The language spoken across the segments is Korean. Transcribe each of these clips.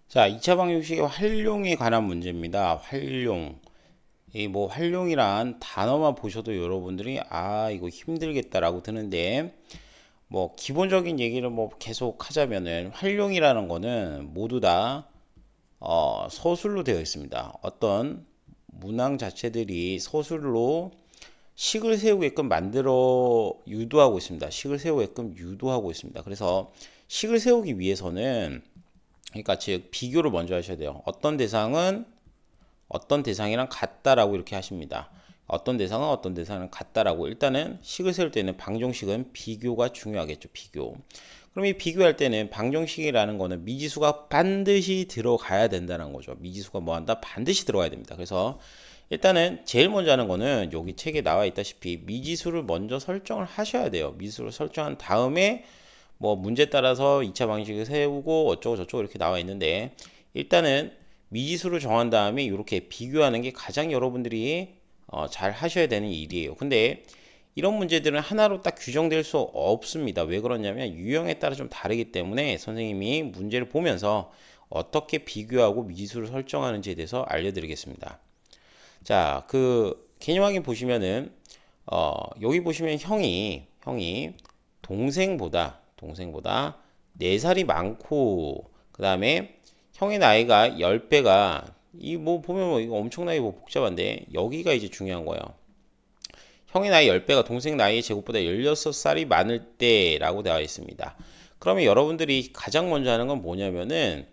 자, 2차 방정식의 활용에 관한 문제입니다. 활용. 이 뭐 활용이란 단어만 보셔도 여러분들이 이거 힘들겠다라고 드는데 뭐 기본적인 얘기를 뭐 계속 하자면은 활용이라는 거는 모두 다 서술로 되어 있습니다. 어떤 문항 자체들이 서술로 식을 세우게끔 만들어 유도하고 있습니다. 식을 세우게끔 유도하고 있습니다. 그래서 식을 세우기 위해서는 그러니까 즉 비교를 먼저 하셔야 돼요. 어떤 대상은 어떤 대상이랑 같다라고 이렇게 하십니다. 어떤 대상은 어떤 대상은 같다라고 일단은 식을 세울 때는 방정식은 비교가 중요하겠죠. 비교. 그럼 이 비교할 때는 방정식이라는 거는 미지수가 반드시 들어가야 된다는 거죠. 미지수가 뭐 한다? 반드시 들어가야 됩니다. 그래서 일단은 제일 먼저 하는 거는 여기 책에 나와 있다시피 미지수를 먼저 설정을 하셔야 돼요. 미지수를 설정한 다음에 뭐 문제 따라서 2차 방식을 세우고 어쩌고 저쩌고 이렇게 나와 있는데 일단은 미지수를 정한 다음에 이렇게 비교하는 게 가장 여러분들이 잘 하셔야 되는 일이에요. 근데 이런 문제들은 하나로 딱 규정될 수 없습니다. 왜 그러냐면 유형에 따라 좀 다르기 때문에 선생님이 문제를 보면서 어떻게 비교하고 미지수를 설정하는지에 대해서 알려드리겠습니다. 자, 그 개념 확인 보시면은 여기 보시면 형이 동생보다 4살이 많고 그 다음에 형의 나이가 10배가 이 뭐 보면 뭐 이거 엄청나게 뭐 복잡한데 여기가 이제 중요한 거예요. 형의 나이 10배가 동생 나이의 제곱보다 16살이 많을 때라고 되어 있습니다. 그러면 여러분들이 가장 먼저 하는 건 뭐냐면은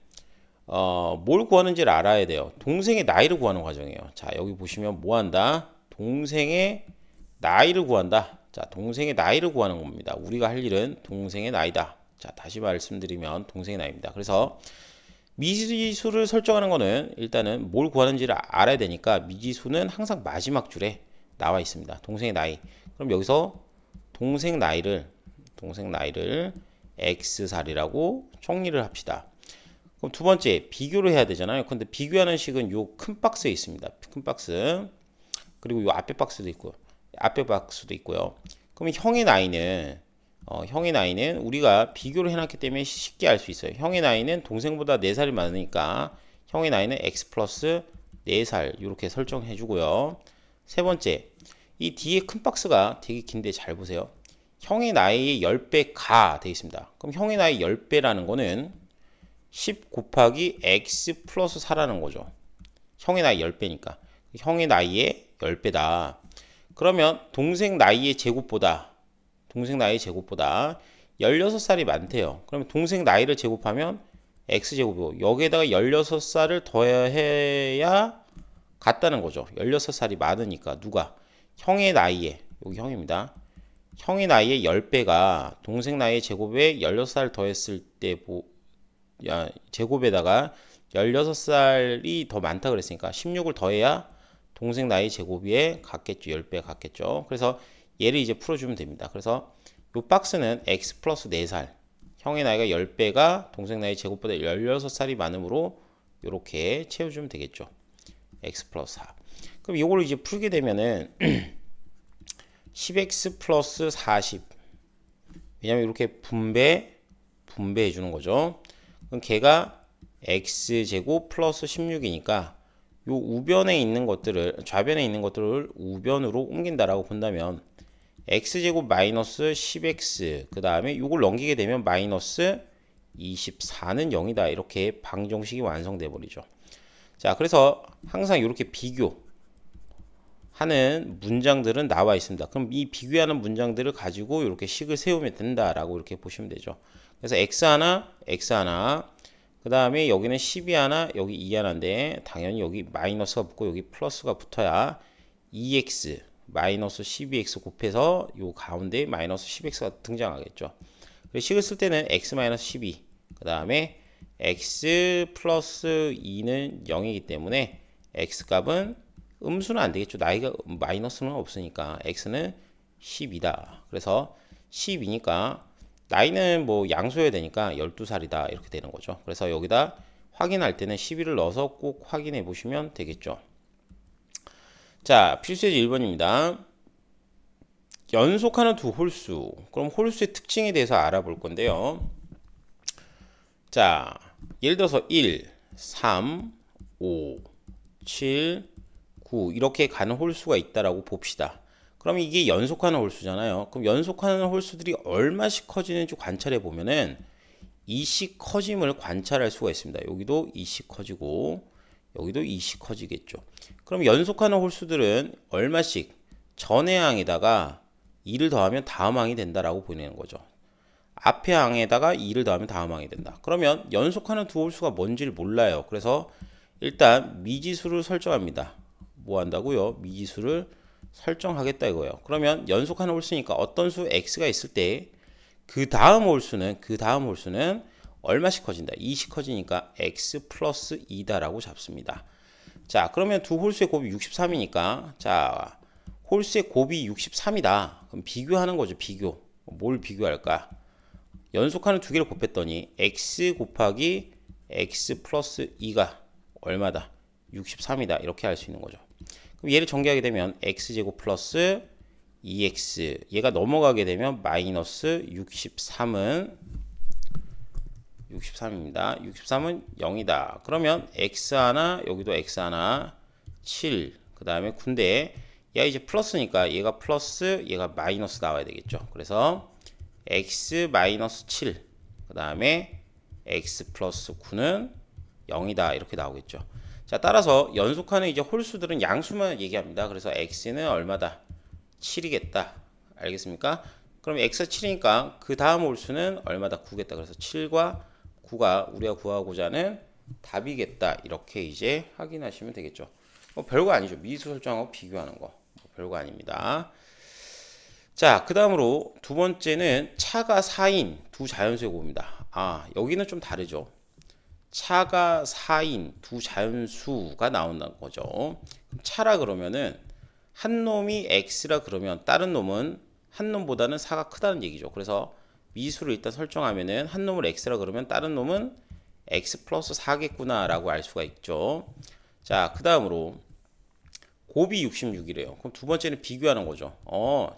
뭘 구하는지를 알아야 돼요. 동생의 나이를 구하는 과정이에요. 자, 여기 보시면 뭐 한다? 동생의 나이를 구한다. 자, 동생의 나이를 구하는 겁니다. 우리가 할 일은 동생의 나이다. 자, 다시 말씀드리면 동생의 나이입니다. 그래서 미지수를 설정하는 거는 일단은 뭘 구하는지를 알아야 되니까 미지수는 항상 마지막 줄에 나와 있습니다. 동생의 나이. 그럼 여기서 동생 나이를 x살이라고 정리를 합시다. 그럼 두 번째 비교를 해야 되잖아요. 근데 비교하는 식은 요 큰 박스에 있습니다. 큰 박스. 그리고 요 앞에 박스도 있고요. 그럼 형의 나이는 우리가 비교를 해놨기 때문에 쉽게 알 수 있어요. 형의 나이는 동생보다 4살이 많으니까 형의 나이는 x 플러스 4살 이렇게 설정해 주고요. 세 번째, 이 뒤에 큰 박스가 되게 긴데 잘 보세요. 형의 나이의 10배가 되어 있습니다. 그럼 형의 나이 10배라는 거는 10 곱하기 x 플러스 4라는 거죠. 형의 나이 10배니까. 형의 나이의 10배다. 그러면 동생 나이의 제곱보다 16살이 많대요. 그러면 동생 나이를 제곱하면 x제곱이고 여기에다가 16살을 더해야 같다는 거죠. 16살이 많으니까 누가? 형의 나이에 여기 형입니다. 형의 나이의 10배가 동생 나이의 제곱에 16살 더했을 때 제곱에다가 16살이 더 많다 그랬으니까 16을 더해야 동생 나이 제곱에 같겠죠. 10배 같겠죠. 그래서 얘를 이제 풀어주면 됩니다. 그래서 이 박스는 x 플러스 4살 형의 나이가 10배가 동생 나이 제곱보다 16살이 많으므로 이렇게 채워주면 되겠죠. x 플러스 4. 그럼 이걸 이제 풀게 되면은 10x 플러스 40 왜냐면 이렇게 분배해 주는 거죠. 그럼 걔가 x제곱 플러스 16이니까 요 우변에 있는 것들을 좌변에 있는 것들을 우변으로 옮긴다라고 본다면 x제곱 마이너스 10x 그 다음에 요걸 넘기게 되면 마이너스 24는 0이다. 이렇게 방정식이 완성돼 버리죠. 자, 그래서 항상 이렇게 비교하는 문장들은 나와 있습니다. 그럼 이 비교하는 문장들을 가지고 이렇게 식을 세우면 된다라고 이렇게 보시면 되죠. 그래서 x 하나 그 다음에 여기는 10이 하나 여기 2 하나인데 당연히 여기 마이너스가 붙고 여기 플러스가 붙어야 2x 마이너스 12x 곱해서 요 가운데 마이너스 10x가 등장하겠죠. 식을 쓸 때는 x 마이너스 12 그 다음에 x 플러스 2는 0이기 때문에 x 값은 음수는 안 되겠죠. 나이가 마이너스는 없으니까 x는 10이다. 그래서 10이니까 나이는 뭐 양수여야 되니까 12살이다 이렇게 되는 거죠. 그래서 여기다 확인할 때는 12를 넣어서 꼭 확인해 보시면 되겠죠. 자, 필수예제 1번입니다. 연속하는 두 홀수. 그럼 홀수의 특징에 대해서 알아볼 건데요. 자, 예를 들어서 1, 3, 5, 7, 9 이렇게 가는 홀수가 있다라고 봅시다. 그럼 이게 연속하는 홀수잖아요. 그럼 연속하는 홀수들이 얼마씩 커지는지 관찰해 보면은 이씩 커짐을 관찰할 수가 있습니다. 여기도 이씩 커지고 여기도 이씩 커지겠죠. 그럼 연속하는 홀수들은 얼마씩 전의 항에다가 2를 더하면 다음 항이 된다라고 보내는 거죠. 앞의 항에다가 2를 더하면 다음 항이 된다. 그러면 연속하는 두 홀수가 뭔지를 몰라요. 그래서 일단 미지수를 설정합니다. 뭐 한다고요? 미지수를 설정하겠다 이거예요. 그러면 연속하는 홀수니까 어떤 수 x가 있을 때 그 다음 홀수는 얼마씩 커진다? 2씩 커지니까 x 플러스 2다라고 잡습니다. 자, 그러면 두 홀수의 곱이 63이니까 자, 홀수의 곱이 63이다. 그럼 비교하는 거죠. 비교. 뭘 비교할까? 연속하는 두 개를 곱했더니 x 곱하기 x 플러스 2가 얼마다? 63이다. 이렇게 할 수 있는 거죠. 그럼 얘를 전개하게 되면 x제곱 플러스 2x 얘가 넘어가게 되면 마이너스 63입니다. 63은 0이다. 그러면 x 하나 여기도 x 하나 7 그 다음에 9인데 얘가 이제 플러스니까 얘가 플러스 얘가 마이너스 나와야 되겠죠. 그래서 x 마이너스 7 그 다음에 x 플러스 9는 0이다 이렇게 나오겠죠. 자, 따라서 연속하는 이제 홀수들은 양수만 얘기합니다. 그래서 x는 얼마다? 7이겠다. 알겠습니까? 그럼 x가 7이니까 그 다음 홀수는 얼마다? 9겠다. 그래서 7과 9가 우리가 구하고자 하는 답이겠다. 이렇게 이제 확인하시면 되겠죠. 뭐 별거 아니죠. 미지수 설정하고 비교하는 거. 뭐 별거 아닙니다. 자, 그 다음으로 두 번째는 차가 4인 두 자연수의 곱입니다. 아, 여기는 좀 다르죠. 차가 4인 두 자연수가 나온다는 거죠. 차라 그러면은 한 놈이 x라 그러면 다른 놈은 한 놈보다는 4가 크다는 얘기죠. 그래서 미수를 일단 설정하면은 한 놈을 x라 그러면 다른 놈은 x 플러스 4겠구나 라고 알 수가 있죠. 자, 그 다음으로 곱이 66이래요. 그럼 두 번째는 비교하는 거죠.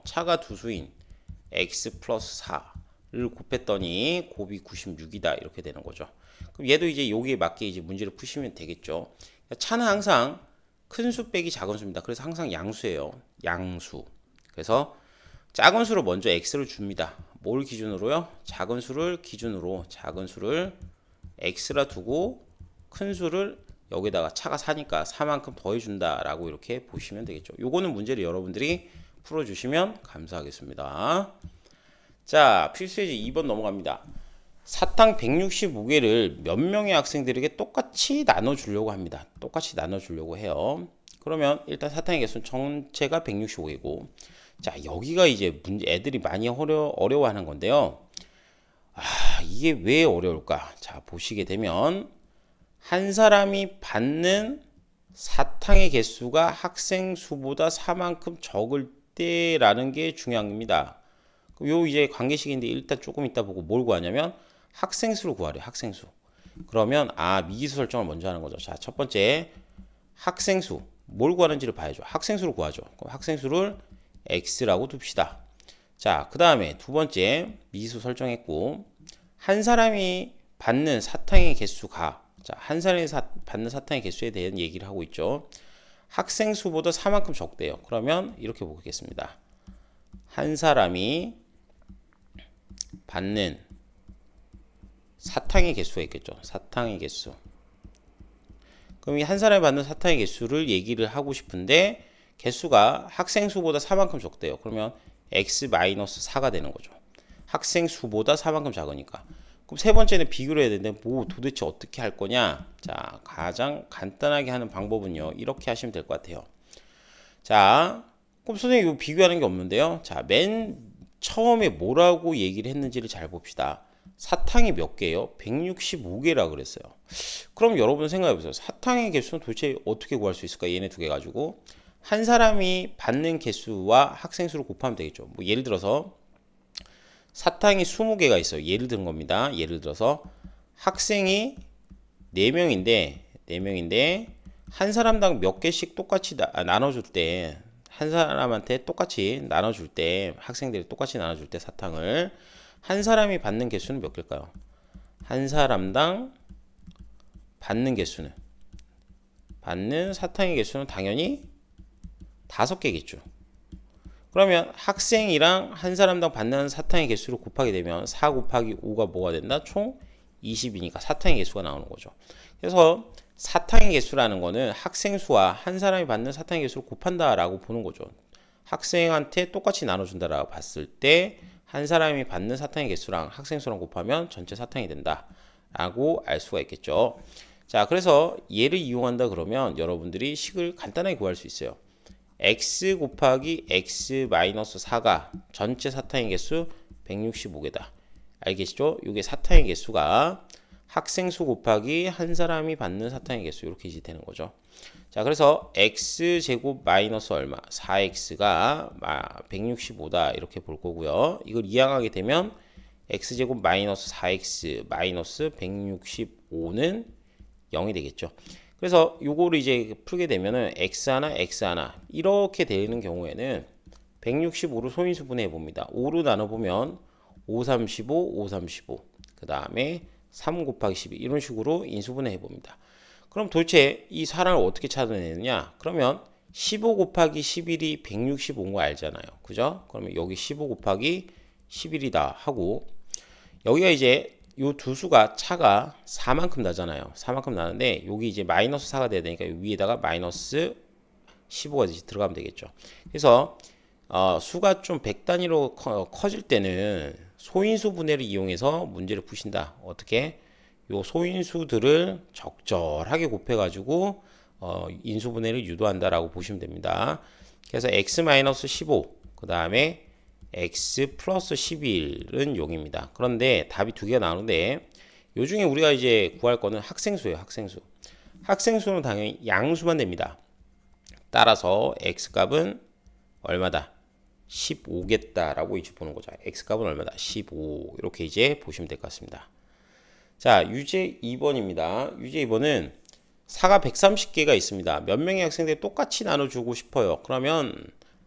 차가 두 수인 x 플러스 4를 곱했더니 곱이 96이다 이렇게 되는 거죠. 그럼 얘도 이제 여기에 맞게 이제 문제를 푸시면 되겠죠. 차는 항상 큰 수 빼기 작은 수입니다. 그래서 항상 양수예요. 양수. 그래서 작은 수로 먼저 x를 줍니다. 뭘 기준으로요? 작은 수를 기준으로 작은 수를 x라 두고 큰 수를 여기다가 차가 4니까 4만큼 더해준다 라고 이렇게 보시면 되겠죠. 요거는 문제를 여러분들이 풀어주시면 감사하겠습니다. 자, 필수예제 2번 넘어갑니다. 사탕 165개를 몇 명의 학생들에게 똑같이 나눠주려고 합니다. 똑같이 나눠주려고 해요. 그러면 일단 사탕의 개수는 전체가 165개고 자, 여기가 이제 애들이 많이 어려워하는 건데요. 이게 왜 어려울까? 자, 보시게 되면 한 사람이 받는 사탕의 개수가 학생 수보다 4만큼 적을 때라는 게 중요합니다. 요 이제 관계식인데 일단 조금 이따 보고 뭘 구하냐면 학생 수를 구하래요. 학생 수. 그러면 미지수 설정을 먼저 하는 거죠. 자, 첫 번째 학생 수. 뭘 구하는지를 봐야죠. 학생 수를 구하죠. 그럼 학생 수를 x라고 둡시다. 자, 그 다음에 두 번째 미지수 설정했고 한 사람이 받는 사탕의 개수가 자, 한 사람이 받는 사탕의 개수에 대한 얘기를 하고 있죠. 학생 수보다 4만큼 적대요. 그러면 이렇게 보겠습니다. 한 사람이 받는 사탕의 개수가 있겠죠. 사탕의 개수. 그럼 이 한 사람이 받는 사탕의 개수를 얘기를 하고 싶은데 개수가 학생 수보다 4만큼 적대요. 그러면 x-4가 되는 거죠. 학생 수보다 4만큼 작으니까. 그럼 세 번째는 비교를 해야 되는데 뭐 도대체 어떻게 할 거냐? 자, 가장 간단하게 하는 방법은요. 이렇게 하시면 될 것 같아요. 자, 그럼 선생님 이거 비교하는 게 없는데요. 자, 맨 처음에 뭐라고 얘기를 했는지를 잘 봅시다. 사탕이 몇 개예요? 165개라 그랬어요. 그럼 여러분 생각해 보세요. 사탕의 개수는 도대체 어떻게 구할 수 있을까? 얘네 두 개 가지고 한 사람이 받는 개수와 학생 수를 곱하면 되겠죠. 뭐 예를 들어서 사탕이 20개가 있어요. 예를 든 겁니다. 예를 들어서 학생이 4명인데 한 사람당 몇 개씩 똑같이 나눠줄 때 한 사람한테 똑같이 나눠줄 때 학생들이 똑같이 나눠줄 때 사탕을 한 사람이 받는 개수는 몇 개일까요? 한 사람당 받는 사탕의 개수는 당연히 5개겠죠. 그러면 학생이랑 한 사람당 받는 사탕의 개수를 곱하게 되면 4 곱하기 5가 뭐가 된다? 총 20이니까 사탕의 개수가 나오는 거죠. 그래서 사탕의 개수라는 거는 학생 수와 한 사람이 받는 사탕의 개수를 곱한다라고 보는 거죠. 학생한테 똑같이 나눠준다라고 봤을 때 한 사람이 받는 사탕의 개수랑 학생 수랑 곱하면 전체 사탕이 된다라고 알 수가 있겠죠. 자, 그래서 얘를 이용한다 그러면 여러분들이 식을 간단하게 구할 수 있어요. x 곱하기 x 마이너스 4가 전체 사탕의 개수 165개다. 알겠죠? 이게 사탕의 개수가 학생 수 곱하기 한 사람이 받는 사탕의 개수 이렇게 이제 되는 거죠. 자, 그래서 x제곱 마이너스 얼마? 4x가 165다 이렇게 볼 거고요. 이걸 이항하게 되면 x제곱 마이너스 4x 마이너스 165는 0이 되겠죠. 그래서 요거를 이제 풀게 되면은 x 하나 이렇게 되는 경우에는 165로 소인수분해 봅니다. 5로 나눠 보면 5, 35, 5, 35. 그 다음에 3 곱하기 12 이런 식으로 인수분해 해봅니다. 그럼 도대체 이 사람을 어떻게 찾아내느냐? 그러면 15 곱하기 11이 165인 거 알잖아요. 그죠? 그러면 여기 15 곱하기 11이다 하고 여기가 이제 요 두 수가 차가 4만큼 나잖아요. 4만큼 나는데 여기 이제 마이너스 4가 돼야 되니까 위에다가 마이너스 15가 들어가면 되겠죠. 그래서 수가 좀 100단위로 커질 때는 소인수 분해를 이용해서 문제를 푸신다. 어떻게? 요 소인수들을 적절하게 곱해가지고 인수분해를 유도한다라고 보시면 됩니다. 그래서 x-15 그 다음에 x 플러스 11은 0입니다. 그런데 답이 두 개가 나오는데 요 중에 우리가 이제 구할 거는 학생수예요. 학생수는 당연히 양수만 됩니다. 따라서 x 값은 얼마다? 15겠다라고 이제 보는 거죠. x값은 얼마다? 15 이렇게 이제 보시면 될 것 같습니다. 자, 유제 2번입니다. 유제 2번은 사가 130개가 있습니다. 몇 명의 학생들이 똑같이 나눠주고 싶어요. 그러면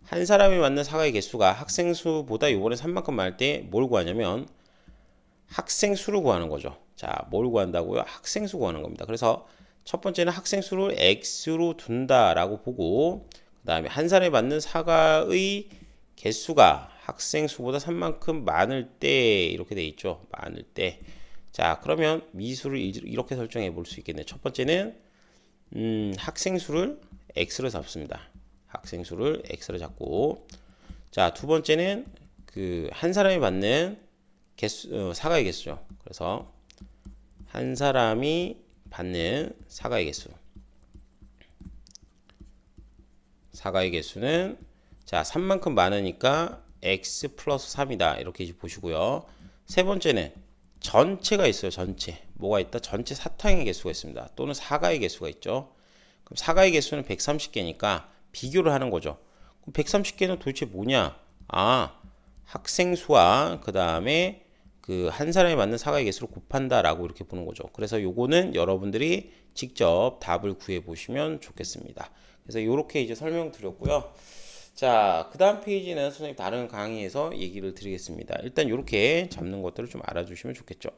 한 사람이 맞는 사과의 개수가 학생 수보다 이번에 3만큼 많을 때 뭘 구하냐면 학생 수를 구하는 거죠. 자, 뭘 구한다고요? 학생 수 구하는 겁니다. 그래서 첫 번째는 학생 수를 x로 둔다라고 보고 그 다음에 한 사람이 맞는 사과의 개수가 학생 수보다 3만큼 많을 때 이렇게 돼 있죠. 많을 때. 자, 그러면 미수를 이렇게 설정해 볼 수 있겠네요. 첫 번째는 학생 수를 x로 잡습니다. 학생 수를 x로 잡고 자, 두 번째는 그 한 사람이 받는 개수 사과의 개수죠. 그래서 한 사람이 받는 사과의 개수는 자, 3만큼 많으니까 x 플러스 3이다. 이렇게 이제 보시고요. 세 번째는 전체가 있어요. 전체. 뭐가 있다? 전체 사탕의 개수가 있습니다. 또는 사과의 개수가 있죠. 그럼 사과의 개수는 130개니까 비교를 하는 거죠. 그럼 130개는 도대체 뭐냐? 학생 수와 그 다음에 그 한 사람이 맞는 사과의 개수를 곱한다라고 이렇게 보는 거죠. 그래서 요거는 여러분들이 직접 답을 구해 보시면 좋겠습니다. 그래서 이렇게 이제 설명드렸고요. 자, 그 다음 페이지는 선생님 다른 강의에서 얘기를 드리겠습니다. 일단 이렇게 잡는 것들을 좀 알아주시면 좋겠죠.